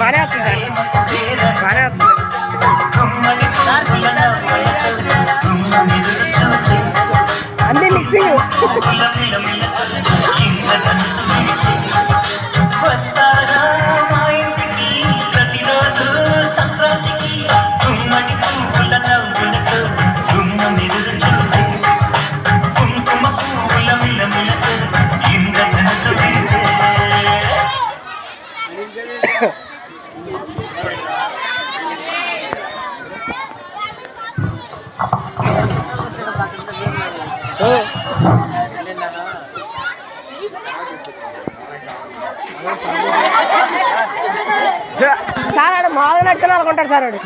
బాగానే వస్తుంది బాగానే వస్తుంది అన్నీ మిక్సింగ్ సార్ ఆడు మామూలు నడుతున్నా అనుకుంటాడు సార్ ఆడు.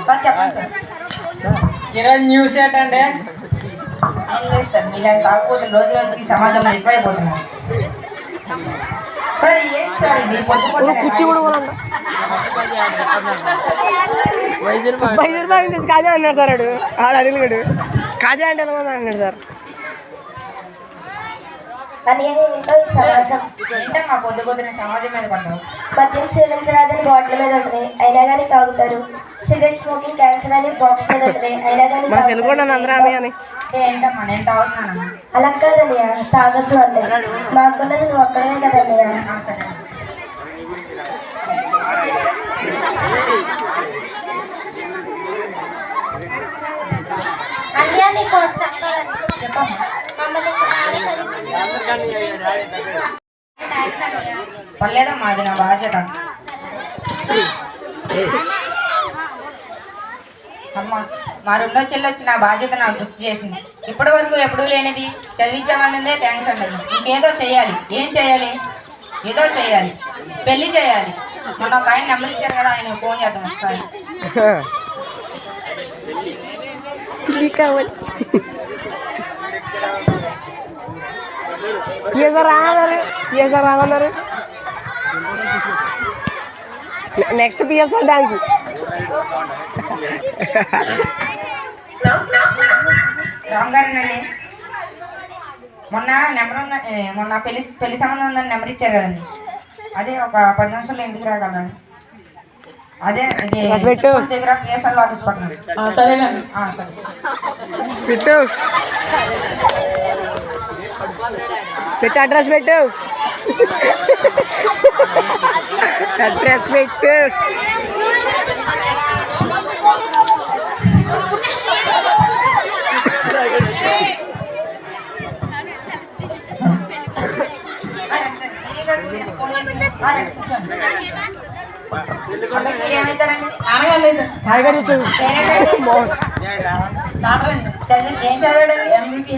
ఈరోజు న్యూస్ ఏంటంటే సార్ మీరు కాకపోతే రోజు రోజుకి సమాజంలో ఎక్కువైపోతున్నారు సార్. ఏం సార్ ఇది కుర్చీ కూడా కాజా అన్నాడు సార్ ఆడు అనిల్ గడు కాజా అంటే ఎలా అన్నాడు సార్. ఏంటమ్మా పొద్దు పొద్దున సమాజం మీద పడ్డావు. మద్యం సేవించరాదని బాటిల్ మీద ఉంటుంది అయినా కానీ తాగుతారు. సిగరెట్ స్మోకింగ్ క్యాన్సర్ అని బాక్స్ మీద ఉంటుంది అయినా కానీ ఏంటమ్మా నేను తాగుతున్నానమ్మా. అలా కాదన్నయ్య తాగద్దు అన్నయ్య. మాకున్నది నువ్వు ఒక్కడమే కదన్నయ్య. సరే అన్నయ్య నీకు చెప్పమ్మా. పర్లేదమ్మా అది నా బాధ్యత. అమ్మా మా రెండో చెల్లి వచ్చి నా బాధ్యత నాకు గుర్తు చేసింది. ఇప్పటి వరకు ఎప్పుడూ లేనిది చదివించామన్నదే థ్యాంక్స్ అండి. ఇంకేదో చేయాలి. ఏం చేయాలి? ఏదో చేయాలి. పెళ్లి చేయాలి. మొన్న ఒక ఆయన నెంబర్ ఇచ్చారు కదా, ఆయన ఫోన్ చేద్దాం ఒకసారి. రామన్నారు నెక్స్ట్ పిఎస్ఆర్ డాన్స్ రామ్ గారేనండి. మొన్న పెళ్లి సంబంధం ఉందని నెంబర్ ఇచ్చారు కదండి. అదే ఒక 10 నిమిషాల్లో ఇంటికి రాగలను. అదే ఇది దగ్గర పిఎస్ఆర్ ఆఫీస్ పక్కన. సరేనండి. సరే పెట్టు అడ్రస్ పెట్టు అడ్రస్ పెట్టు. ఏం చదివాడండి?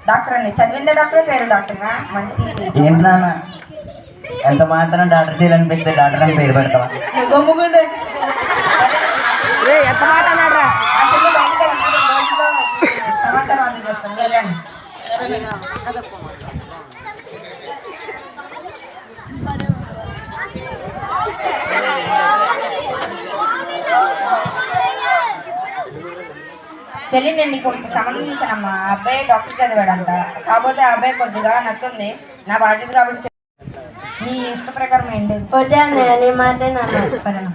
డాక్టర్ అండి. చదివిందే డాక్టర్, పేరు డాక్టర్నా? మంచి ఏంటన్నా ఎంత మాత్రం డాక్టర్ చేయాలనిపిస్తే డాక్టర్ అని పేరు పెడతావా? ఎంత మాట అన్నాడ్రా. సమాచారం అందజేస్తాను. వెళ్ళండి. చెల్లి నేను నీకు సంబంధం చూసానమ్మా. అబ్బాయి డాక్టర్ చదివాడంట. కాకపోతే ఆ అబ్బాయి కొద్దిగా నచ్చుంది. నా బాధ్యత కాబట్టి నీ ఇష్ట ప్రకారం ఏంటి? సరేనా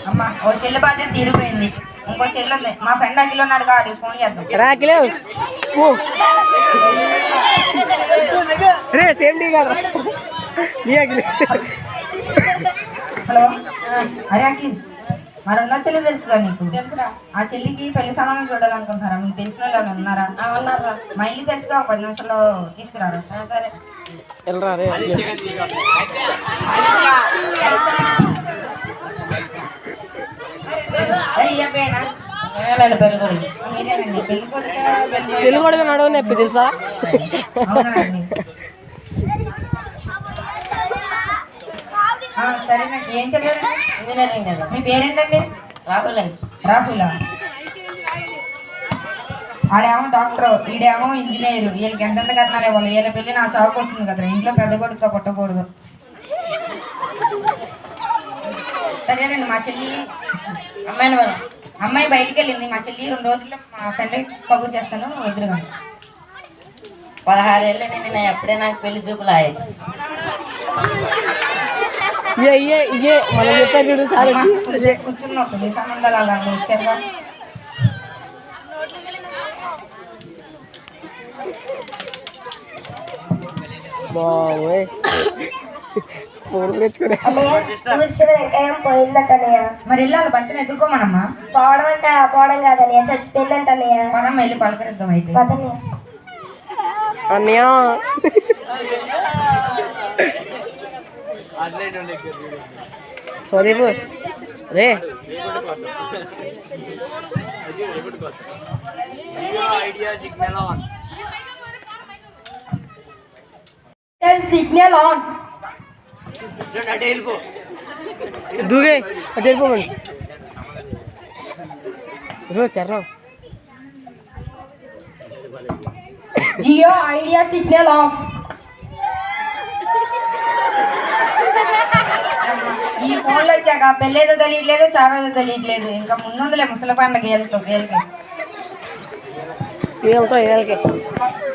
అమ్మా. ఓ చెల్లి బాధ్యత తీరిపోయింది. ఇంకో చెల్లి ఉంది. మా ఫ్రెండ్ అఖిల్ ఉన్నాడు కాదు, ఫోన్ చేద్దాం. హలో. అరే అఖిల్, మా రెండో చెల్లి తెలుసుగా నీకు? తెలుసురా. ఆ చెల్లికి పెళ్లి సంబంధం చూడాలనుకుంటున్నారా? మీకు తెలిసిన వాళ్ళు ఉన్నారా? ఉన్నారా. మా ఇల్లు తెలుసుగా, 10 నిమిషాల్లో తీసుకురారు. సరే మీరేనండి పెళ్లి కొడుకు నడువు నొప్పి తెలుసా? అవునండి. సరేనండి. ఏం చదివారండి? ఇంజనీరింగ్. మీ పేరేంటండి? రాహుల్ అండి. రాహులా? ఆడేమో డాక్టర్, ఈడేమో ఇంజనీర్. వీళ్ళకి ఎంతెంత కట్నాలే వాళ్ళు. వీళ్ళ పెళ్ళి నా చావుకు వచ్చింది కదా, ఇంట్లో పెద్ద కొడుకుతో కొట్టకూడదు. సరేనండి. మా చెల్లి అమ్మాయి బయటికి వెళ్ళింది. మా చెల్లి 2 రోజుల్లో మా ఫ్రెండ్కి కబుర్ చేస్తాను, ఎదురుగా. 16 ఏళ్ళని నేను ఎప్పుడే నాకు పెళ్లి చూపులాయి. ఇయ్యే మనం చెప్పారు చూడు సార్ వచ్చి కూర్చున్నట్టు మీ సంబంధాలు అలా వచ్చారుగా. బాబోయ్ ఫోన్ తెచ్చుకునే అన్నయ్య ఊరిసిన వెంకయ్య పోయిందంటన్నయ్య. మరి వెళ్ళాలి బంతిని ఎదుర్కోమనమ్మా. పోవడం అంటే పోవడం కాదన్నయ్య, చచ్చిపోయిందంటన్నయ్య. పదమ్మ వెళ్ళి పలకరిద్దాం అయితే. పదన్నయ్య. అన్నయ్య సోదీపు రే సిగ్నల్ ఆన్. దూగే అటు వెళ్ళిపోమండి చర్రం జియో ఐడియా సిగ్నల్ ఆఫ్. ఈ ఫోన్లు వచ్చాక పెళ్ళేదో తెలియట్లేదు, చావేదో తెలియట్లేదు. ఇంకా ముందులే ముసలి పండుగ గేలికి ఏమవుతా ఏళ్ళకి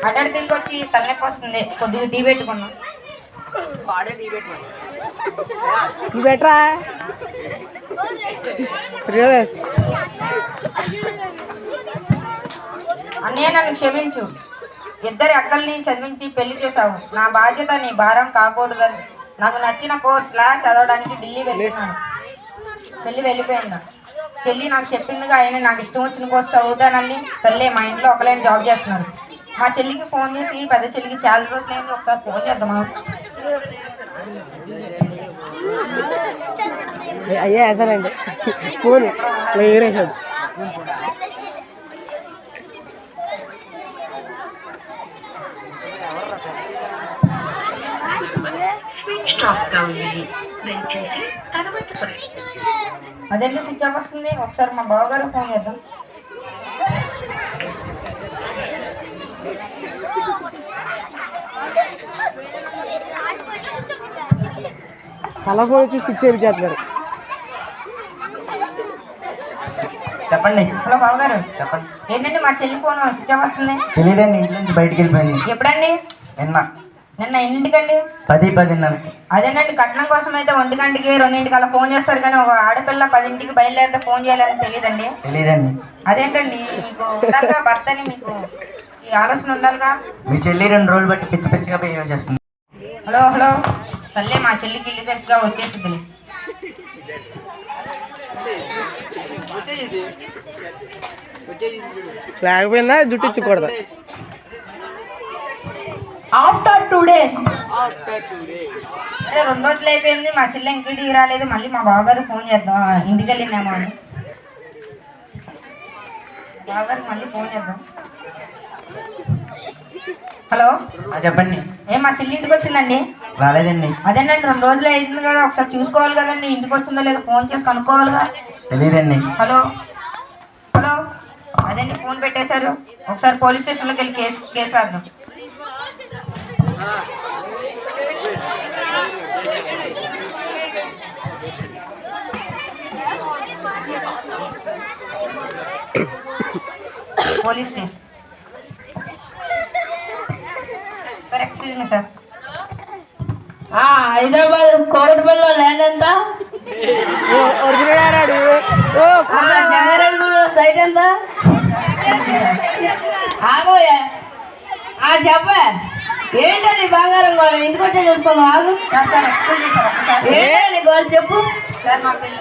అడ్డాడి తిరిగి వచ్చి తలనొప్పి వస్తుంది. కొద్దిగా టీ పెట్టుకున్నాం. బెటరా అన్నయ్య నన్ను క్షమించు. ఇద్దరి అక్కల్ని చదివించి పెళ్లి చేశావు. నా బాధ్యత నీ భారం కాకూడదని నాకు నచ్చిన కోర్సులా చదవడానికి ఢిల్లీ వెళ్తున్నాను. చెల్లి వెళ్ళిపోయిందా? చెల్లి నాకు చెప్పిందిగా ఆయన నాకు ఇష్టం వచ్చిన కోర్సు చదువుతానండి. సర్లే మా ఇంట్లో ఒకలేని జాబ్ చేస్తున్నారు. మా చెల్లికి ఫోన్ చేసి పెద్ద చెల్లికి చాలా రోజులైంది, ఒకసారి ఫోన్ చేద్దామా? అయ్యే అసలండి ఫోన్ ఎగిరేసాడు. అదేంటి స్విచ్ ఆఫ్ వస్తుంది? ఒకసారి మా బావగారు ఫోన్ చేద్దాం. అలా ఫోన్ చూసి పిచ్చేది చేస్తున్నారు. చెప్పండి. హలో బావగారు, చెప్పండి. ఏంటండి మా చెల్లి ఫోన్ స్విచ్ ఆఫ్ వస్తుంది? తెలియదండి, ఇంటి నుంచి బయటికి వెళ్ళిపోయింది. ఎప్పుడండి? నిన్న ఎన్నింటికండి? 10:10. అదేనండి, కట్నం కోసం అయితే 1 గంటకి 2 అలా ఫోన్ చేస్తారు, కానీ ఒక ఆడపిల్ల 10ంటికి బయలుదేరితే ఫోన్ చేయాలని తెలియదండి. అదేంటండి, మీకు ఉండాలిగా భర్తని, మీకు ఈ ఆలోచన ఉండాలిగా. మీ చెల్లి 2 రోజులు బట్టి పిచ్చి పిచ్చిగా బిహేవ్ చేస్తుంది. హలో సర్లే, మా చెల్లికి ఇల్లు తెలుసుగా, వచ్చేసిద్ది. లేకపోయిందా జుట్టు ఇచ్చుకూడదు. After 2 days. అరే 2 రోజులు అయిపోయింది, మా చెల్లి ఇంటికి రాలేదు. మళ్ళీ మా బావగారు ఫోన్ చేద్దాం, ఇంటికి వెళ్ళిందేమో అని. బావగారికి మళ్ళీ ఫోన్ చేద్దాం. హలో చెప్పండి. మా చెల్లి ఇంటికి వచ్చిందండి? రాలేదండి. అదేనండి, 2 రోజులు అయింది కదా, ఒకసారి చూసుకోవాలి కదండి, ఇంటికి వచ్చిందో లేదో ఫోన్ చేసి కనుక్కోవాలిగా. తెలియదండి. హలో అదేంటి ఫోన్ పెట్టేశారు? ఒకసారి పోలీస్ స్టేషన్లోకి వెళ్ళి కేసు రాద్దాం. Police station. Sir excuse me sir. Hyderabad కోరటపల్లిలో ల్యాండ్ ఎంత? జంగారెడ్డిగూడలో సైట్ ఎంత? ఆగోయా చెప్ప ఏంటని బంగారం గోళ ఇంటికి వచ్చే చూసుకోమా? ఆగు సార్ ఎక్స్క్యూజ్ మీ సార్, ఒకసారి ఏంటని గోళ చెప్పు. సార్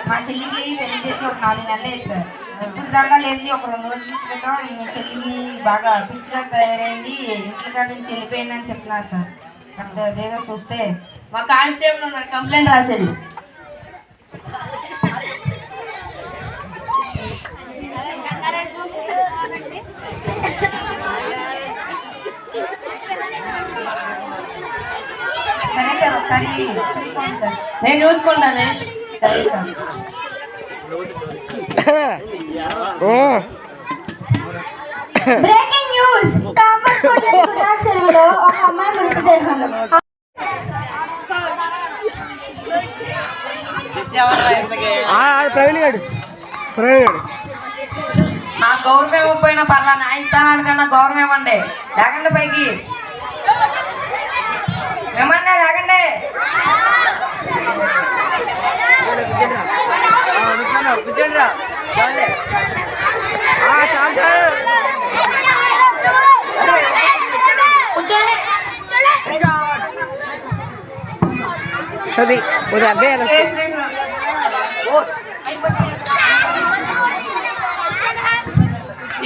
మా చెల్లికి పెళ్లి చేసి ఒక 4 నెలలు అయింది సార్. ఇప్పుడు దాకా లేదు, ఒక 2 రోజుల క్రితం మీ చెల్లికి బాగా పిచ్చిగా తయారైంది, ఇంట్లో నుంచి వెళ్ళిపోయిందని చెప్తున్నారు సార్. కాస్త ఏదో చూస్తే. మా కానిస్టేబుల్ ఉన్నారు, కంప్లైంట్ రాసేది. సరే సార్, ఒకసారి చూసుకోండి సార్. నేను చూసుకుంటానే. సరే సార్. Breaking news. కామర్కోట చెరువులో ఒక అమ్మాయి మృతదేహం. ప్రవీణ్ గారు నా గౌరవం ఇవ్వకపోయినా పర్లా, న్యాయస్థానానికన్నా గౌరవం ఇవ్వండి. లేకండి పైకి ఏమన్నా లేకండి. అది ఒక అబ్బాయి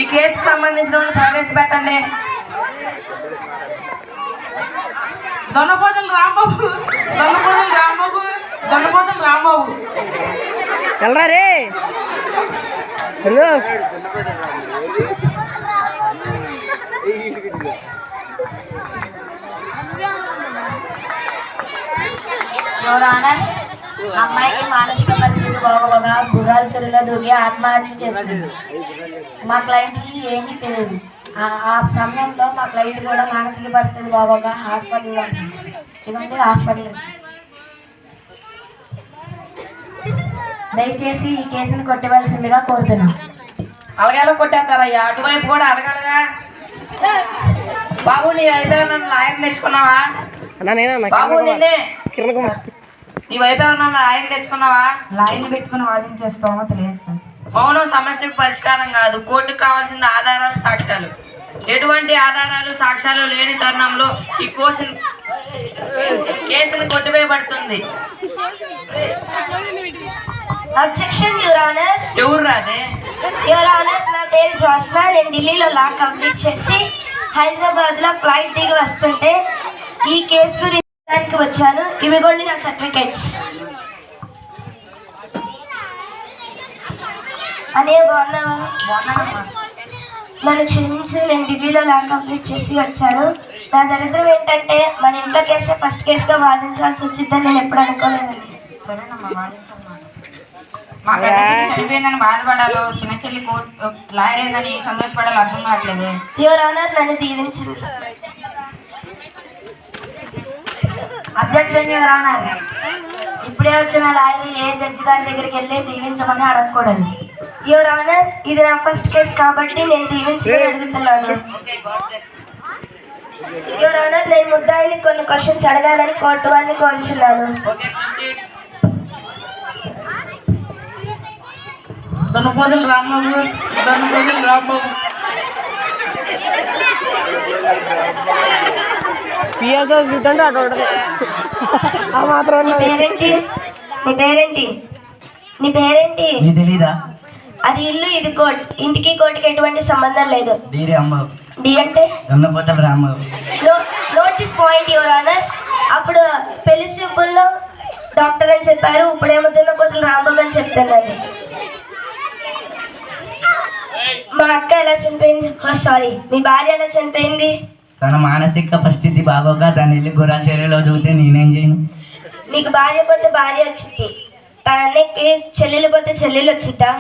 ఈ కేసు సంబంధించిన వాళ్ళు ప్రవేశపెట్టండి. దొన్నపోతులు రాంబాబు, దొన్నపోతులు రాంబాబు, దొన్నపోతులు రాంబాబు. వెళ్ళరా రే హలో. ఎవరైనా అమ్మాయికి మానసిక పరిస్థితి బాగోగా గుర్రాల చెరువులో దూకి ఆత్మహత్య చేసింది. మా క్లయింట్కి ఏమీ తెలియదు. ఆ సమయంలో మా క్లయింట్ కూడా మానసిక పరిస్థితి బాగోగా హాస్పిటల్లో ఉంది. ఇదంటే హాస్పిటల్ దయచేసి ఈ కేసును కొట్టవలసిందిగా కోరుతున్నాం. అలాగేలా కొట్టేస్తారయ్యా, అటువైపు కూడా అడగాలిగా. బాబు నీ అయిపోయి నన్ను లాయర్ తెచ్చుకున్నావా? బాబు నిన్నే కిరణ్ కుమార్ నీ వైపు ఏమన్నా లాయర్ తెచ్చుకున్నావా? లాయర్ని పెట్టుకుని వాదించేస్తామో తెలియదు సార్. మౌనం సమస్యకు పరిష్కారం కాదు. కోర్టుకు కావాల్సిన ఆధారాలు, సాక్ష్యాలు. ఎటువంటి ఆధారాలు, సాక్ష్యాలు లేని తరుణంలో ఈ కేసును కొట్టివేయబడుతుంది. Objection your honour. ఎవరు రాదే? యువర్ ఆనర్, నా పేరు జోష్న. నేను ఢిల్లీలో లా కంప్లీట్ చేసి హైదరాబాద్లో ఫ్లైట్ దిగి వస్తుంటే ఈ కేసు గురించి వచ్చాను. ఇవిగోండి నా సర్టిఫికెట్స్. అనే బాగున్నావా? నన్ను క్షమించి, నేను ఢిల్లీలో లా కంప్లీట్ చేసి వచ్చాను. నా దరిద్రం ఏంటంటే మన ఇంట్లో కేసే ఫస్ట్ కేసుగా వాదించాల్సి వచ్చిందని నేను ఎప్పుడు అనుకోలేదండి. సరేనమ్మా, వాదించమ్మా. మా పెద్ద చెల్లి చనిపోయిందని బాధపడాలో, చిన్న చెల్లి కోర్టు లాయర్ అయిందని సంతోషపడాలో అర్థం కావట్లేదు. యువర్ ఆనర్, నన్ను దీవించండి. Objection your honour. ఇప్పుడే వచ్చిన లాయర్ ఏ జడ్జి గారి దగ్గరికి వెళ్ళి దీవించమని అడగకూడదు. యువర్ ఆనర్, ఇది నా ఫస్ట్ కేసు కాబట్టి నేను దీవించమని అడుగుతున్నాను. యువర్ ఆనర్, నేను ముద్దాయిని కొన్ని క్వశ్చన్స్ అడగాలని కోర్టు వారిని కోరుచున్నాను. దొన్నపోతులు రాంబాబు, దొన్నపోతులు రాంబాబు. పిఎస్ఎస్ అంటే అటు ఆ మాత్రం. నీ పేరేంటి? నీ పేరేంటి? నీ పేరేంటి? నీ తెలీదా? అది ఇల్లు, ఇది కోర్ట్. ఇంటికి కోర్టుకి ఎటువంటి సంబంధం లేదు. డి రాంబాబు. డి అంటే Donnapotulu Rambabu. Notice point your honour. అప్పుడు పెళ్లి చూపుల్లో డాక్టర్ అని చెప్పారు, ఇప్పుడేమో దున్నపోతులు రాంబాబు అని చెప్తున్నారు. మా అక్క ఎలా చనిపోయింది? సారీ, మీ భార్య ఎలా చనిపోయింది? తన మానసిక పరిస్థితి బాగోగా దాన్ని వెళ్ళి గుర్రాల చెరువులో దూకితే నేనేం చేయను? నీకు భార్య పోతే భార్య వచ్చింది, తన అన్నకి చెల్లెలు పోతే చెల్లెలు వచ్చిద్దా?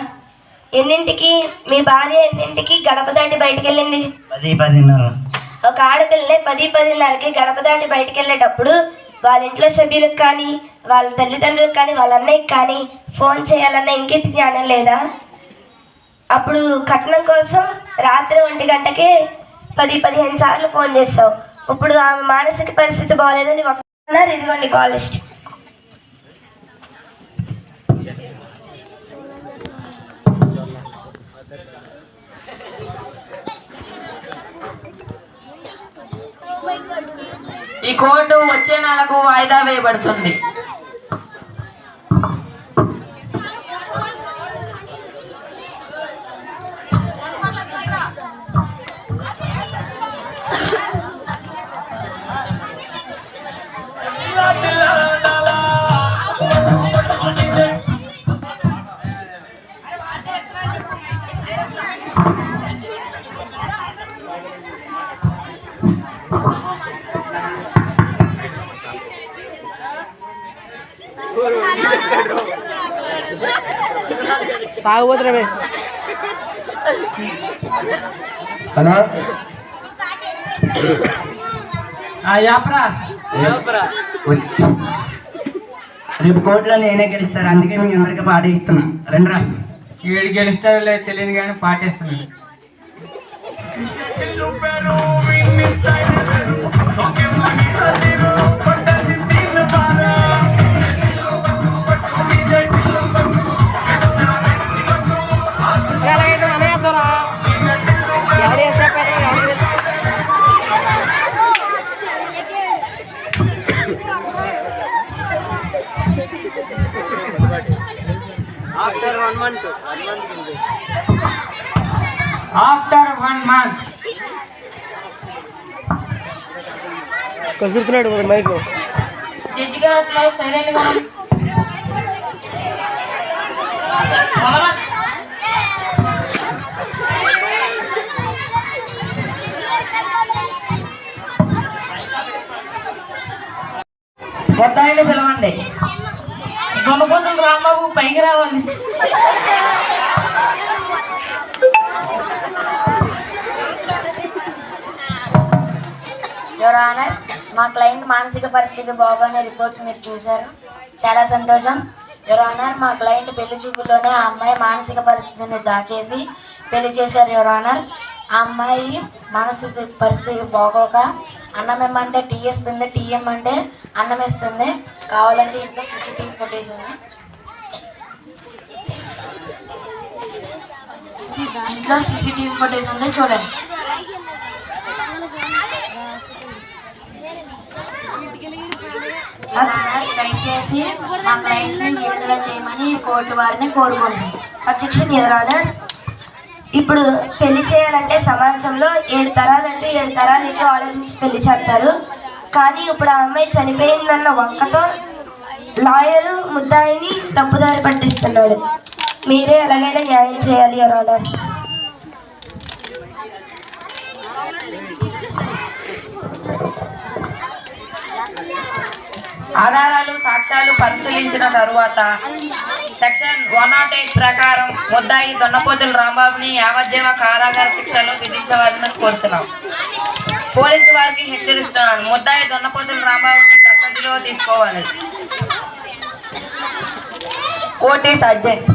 ఎన్నింటికి మీ భార్య ఎన్నింటికి గడప దాటి బయటకు వెళ్ళింది? 10:10. ఒక ఆడపిల్లనే 10-10:30కి గడప దాటి బయటకు వెళ్ళేటప్పుడు వాళ్ళ ఇంట్లో సభ్యులకు కానీ, వాళ్ళ తల్లిదండ్రులకు కానీ, వాళ్ళ అన్నయ్యకి కానీ ఫోన్ చేయాలన్న ఇంకేంటి జ్ఞానం లేదా? అప్పుడు కట్నం కోసం రాత్రి 1 గంటకే 10-15 సార్లు ఫోన్ చేస్తావు. ఇప్పుడు ఆమె మానసిక పరిస్థితి బాగోలేదని ఒక్కన్నారు. ఇదిగోండి కాల్ లిస్ట్. ఈ కోర్టు వచ్చే నెలకు వాయిదా వేయబడుతుంది. తాగుబోతు రమేష్. హలో, రేపు కోర్టులో నేనే గెలుస్తాను, అందుకే మీ అందరికీ పార్టీ ఇస్తున్నా. రండిరా. వీడు గెలుస్తాడో లేదు తెలియదు కానీ పాటేస్తున్నాడు. After 1 month. కసురుతున్నాడు మైక్ జడ్జి గారు సైలెంట్ గా ముద్దాయిని పిలవండి. దొనపోతులు రాంబాబు పైకి రావాలి. యువర్ ఆనర్, మా క్లయింట్ మానసిక పరిస్థితి బాగోనే రిపోర్ట్స్ మీరు చూశారు, చాలా సంతోషం. యువర్ ఆనర్, మా క్లయింట్ పెళ్లి చూపుల్లోనే ఆ అమ్మాయి మానసిక పరిస్థితిని దాచేసి పెళ్లి చేశారు. యువర్ ఆనర్, ఆ అమ్మాయి మానసిక పరిస్థితి బాగోక అన్నం ఇమ్మంటే టీ ఇస్తుంది, టీ ఇమ్మంటే అన్నం ఇస్తుంది. కావాలంటే ఇంట్లో సీసీటీవీ ఫుటేజ్ ఉంది, ఇంట్లో సీసీటీవీ ఫుటేజ్ ఉంది, చూడండి. దయచేసి మా క్లయింట్ని విడుదల చేయమని కోర్టు వారిని కోరుకుంటున్నాం. అబ్జెక్షన్ యువర్ ఆనర్, ఇప్పుడు పెళ్లి చేయాలంటే సమాజంలో 7 తరాలంటే 7 తరాలు ఎక్కువ ఆలోచించి పెళ్లి చేస్తారు. కానీ ఇప్పుడు ఆ అమ్మాయి చనిపోయిందన్న వంకతో లాయరు ముద్దాయిని తప్పుదారి పట్టిస్తున్నాడు. మీరే ఎలాగైనా న్యాయం చేయాలి యువర్ ఆనర్. ఆధారాలు సాక్ష్యాలు పరిశీలించిన తరువాత సెక్షన్ 108 ప్రకారం ముద్దాయి దొన్నపోతుల రాంబాబుని యావజ్జీవ కారాగార శిక్షలు విధించవాలని కోరుతున్నాం. పోలీసు వారికి హెచ్చరిస్తున్నాను, ముద్దాయి దొన్నపోతుల రాంబాబుని కస్టడీలో తీసుకోవాలి. Court is urgent.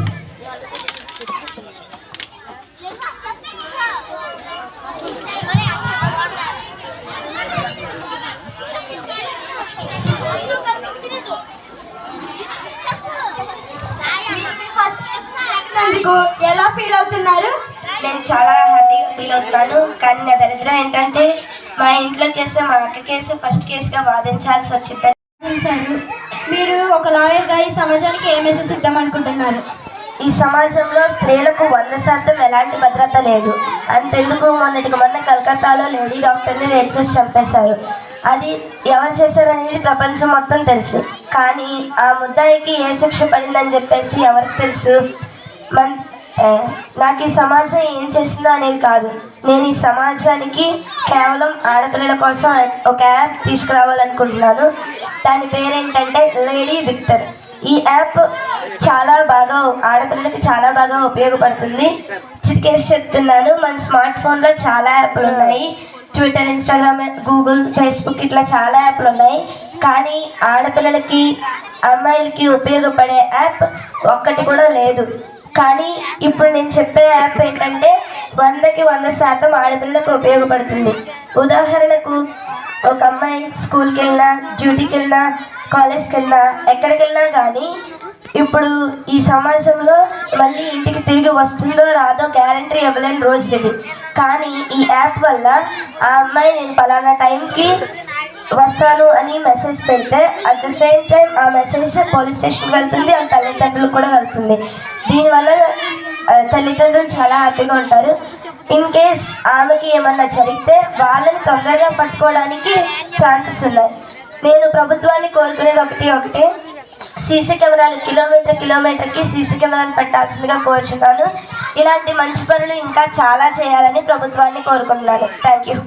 ఎలా ఫీల్ అవుతున్నారు? నేను చాలా హ్యాపీగా ఫీల్ అవుతున్నాను. కానీ నా దరిద్రం ఏంటంటే మా ఇంట్లో కేసు మా అక్క కేసు ఫస్ట్ కేసుగా వాదించాల్సి వచ్చిందని. మీరు ఒక లాయర్గా ఈ సమాజానికి ఏ మెసేజ్ ఇద్దాం అనుకుంటున్నారు? ఈ సమాజంలో స్త్రీలకు 100% ఎలాంటి భద్రత లేదు. అంతెందుకు మొన్నటికి మొన్న కలకత్తాలో లేడీ డాక్టర్ని రేప్ చేసి చంపేశారు. అది ఎవరు చేశారనేది ప్రపంచం మొత్తం తెలుసు. కానీ ఆ ముద్దాయికి ఏ శిక్ష పడిందని చెప్పేసి ఎవరికి తెలుసు? నాకు ఈ సమాజం ఏం చేస్తుందో అనేది కాదు, నేను ఈ సమాజానికి కేవలం ఆడపిల్లల కోసం ఒక యాప్ తీసుకురావాలనుకుంటున్నాను. దాని పేరేంటంటే లేడీ విక్టర్. ఈ యాప్ చాలా బాగా ఆడపిల్లలకి చాలా బాగా ఉపయోగపడుతుంది. చిటికేసి చెప్తున్నాను, మన స్మార్ట్ ఫోన్లో చాలా యాప్లు ఉన్నాయి. ట్విట్టర్, ఇన్స్టాగ్రామ్, గూగుల్, ఫేస్బుక్ ఇట్లా చాలా యాప్లు ఉన్నాయి. కానీ ఆడపిల్లలకి అమ్మాయిలకి ఉపయోగపడే యాప్ ఒక్కటి కూడా లేదు. కానీ ఇప్పుడు నేను చెప్పే యాప్ ఏంటంటే 100కి 100% ఆడపిల్లలకు ఉపయోగపడుతుంది. ఉదాహరణకు ఒక అమ్మాయి స్కూల్కి వెళ్ళినా, డ్యూటీకి వెళ్ళినా, కాలేజ్కి వెళ్ళినా, ఎక్కడికి వెళ్ళినా కానీ ఇప్పుడు ఈ సమాజంలో మళ్ళీ ఇంటికి తిరిగి వస్తుందో రాదో గ్యారంటీ ఇవ్వలేని రోజులు ఇవి. కానీ ఈ యాప్ వల్ల ఆ అమ్మాయి నేను పలానా టైంకి వస్తాను అని మెసేజ్ పెడితే అట్ ద సేమ్ టైం ఆ మెసేజ్ పోలీస్ స్టేషన్కి వెళ్తుంది, ఆ తల్లిదండ్రులకు కూడా వెళ్తుంది. దీనివల్ల తల్లిదండ్రులు చాలా హ్యాపీగా ఉంటారు. ఇన్ కేస్ ఆమెకి ఏమన్నా జరిగితే వాళ్ళని తొందరగా పట్టుకోవడానికి ఛాన్సెస్ ఉన్నాయి. నేను ప్రభుత్వాన్ని కోరుకునేది ఒకటే, సీసీ కెమెరాలు కిలోమీటర్కి సీసీ కెమెరాలు పెట్టాల్సిందిగా కోరుచున్నాను. ఇలాంటి మంచి పనులు ఇంకా చాలా చేయాలని ప్రభుత్వాన్ని కోరుకుంటున్నాను. Thank you.